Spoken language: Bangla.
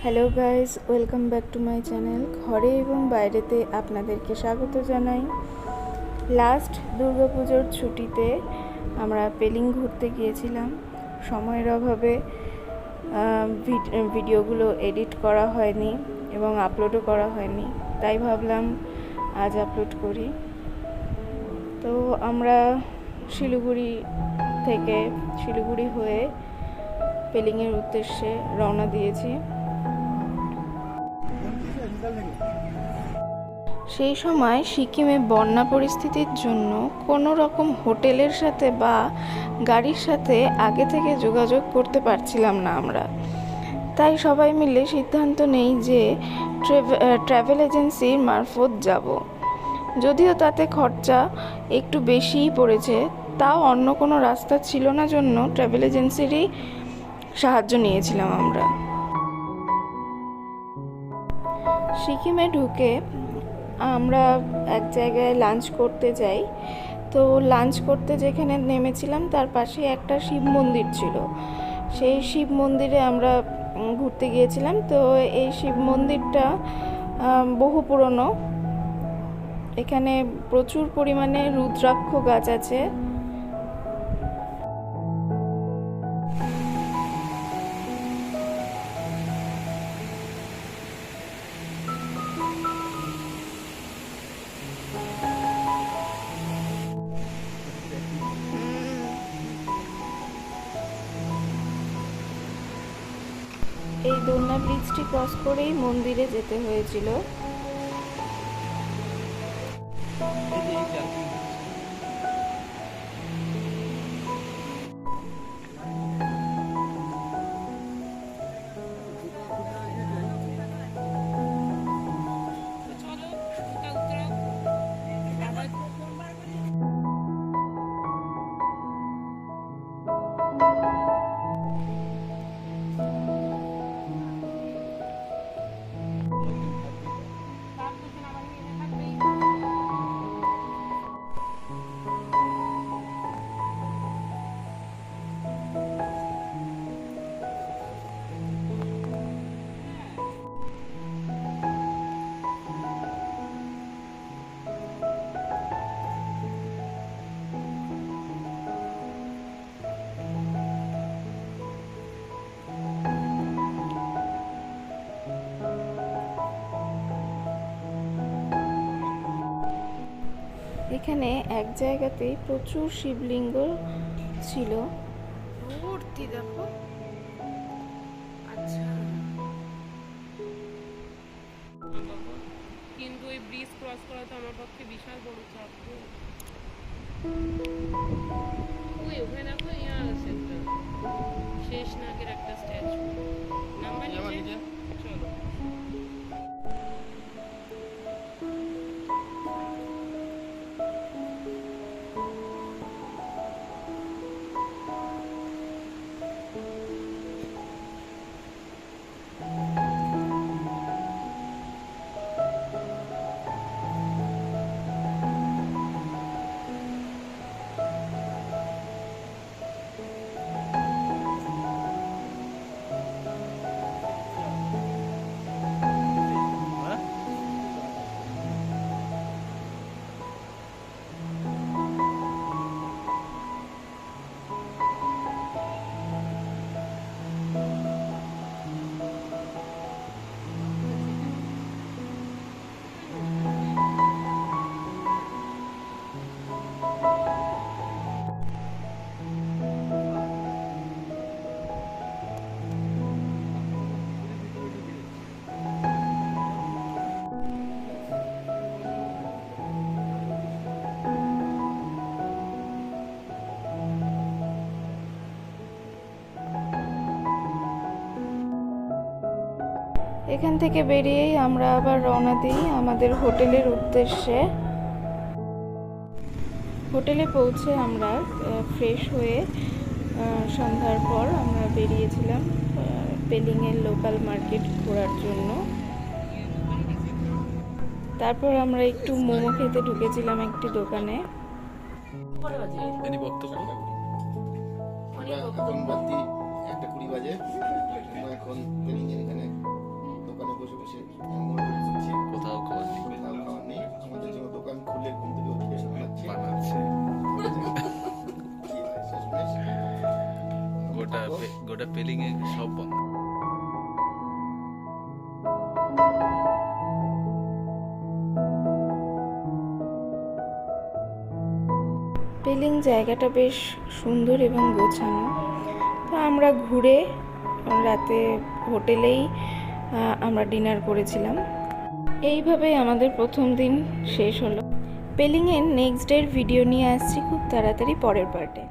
Hello guys, welcome back to my channel. ঘরে এবং বাইরেতে আপনাদেরকে স্বাগত জানাই। লাস্ট দুর্গাপুজোর ছুটিতে আমরা পেলিং ঘুরতে গিয়েছিলাম। সময়ের অভাবে ভিডিওগুলো এডিট করা হয়নি এবং আপলোডও করা হয়নি, তাই ভাবলাম আজ আপলোড করি। তো আমরা শিলিগুড়ি হয়ে পেলিংয়ের উদ্দেশ্যে রওনা দিয়েছি। সেই সময় সিকিমে বন্যা পরিস্থিতির জন্য কোনো রকম হোটেলের সাথে বা গাড়ির সাথে আগে থেকে যোগাযোগ করতে পারছিলাম না আমরা। তাই সবাই মিলে সিদ্ধান্ত নেই যে ট্রাভেল এজেন্সির মারফত যাব। যদিও তাতে খরচা একটু বেশিই পড়েছে, তাও অন্য কোনো রাস্তা ছিল না জন্য ট্রাভেল এজেন্সিরই সাহায্য নিয়েছিলাম আমরা। সিকিমে ঢুকে আমরা এক জায়গায় লাঞ্চ করতে যাই। তো লাঞ্চ করতে যেখানে নেমেছিলাম তার পাশে একটা শিব মন্দির ছিল। সেই শিব মন্দিরে আমরা ঘুরতে গিয়েছিলাম। তো এই শিব মন্দিরটা বহু পুরনো। এখানে প্রচুর পরিমাণে রুদ্রাক্ষ গাছ আছে। এই দোলনা ব্রিজটি ক্রস করেই মন্দিরে যেতে হয়েছিল। এখানে এক জায়গাতেই প্রচুর শিবলিঙ্গ ছিল। মূর্তি দেখো। আচ্ছা, কিন্তু এই ব্রিজ ক্রস করা তো আমার পক্ষে বিশাল বড় চাপ। ওই ওখানে দেখো ইয়া আছে একটা শেষ নাগের একটা স্ট্যাচু। নাম্বার নিচে চলো। এখান থেকে বেরিয়েই আমরা আবার রওনা দিই আমাদের হোটেলের উদ্দেশ্যে। হোটেলে পৌঁছে আমরা ফ্রেশ হয়ে সন্ধ্যার পর আমরা বেরিয়েছিলাম পেলিংয়ের লোকাল মার্কেট ঘোরার জন্য। তারপর আমরা একটু মোমো খেতে ঢুকেছিলাম একটি দোকানে। এখন রাত্রি 1:20 বাজে। এখন এখানে গোটা পেলিং এ সব বন্ধ। পেলিং জায়গাটা বেশ সুন্দর এবং গোছানো। তো আমরা ঘুরে রাতে হোটেলেই আমরা ডিনার করেছিলাম। এইভাবেই আমাদের প্রথম দিন শেষ হলো। পেলিংয়ের নেক্সট ডের ভিডিও নিয়ে আসছি খুব তাড়াতাড়ি পরের পার্টে।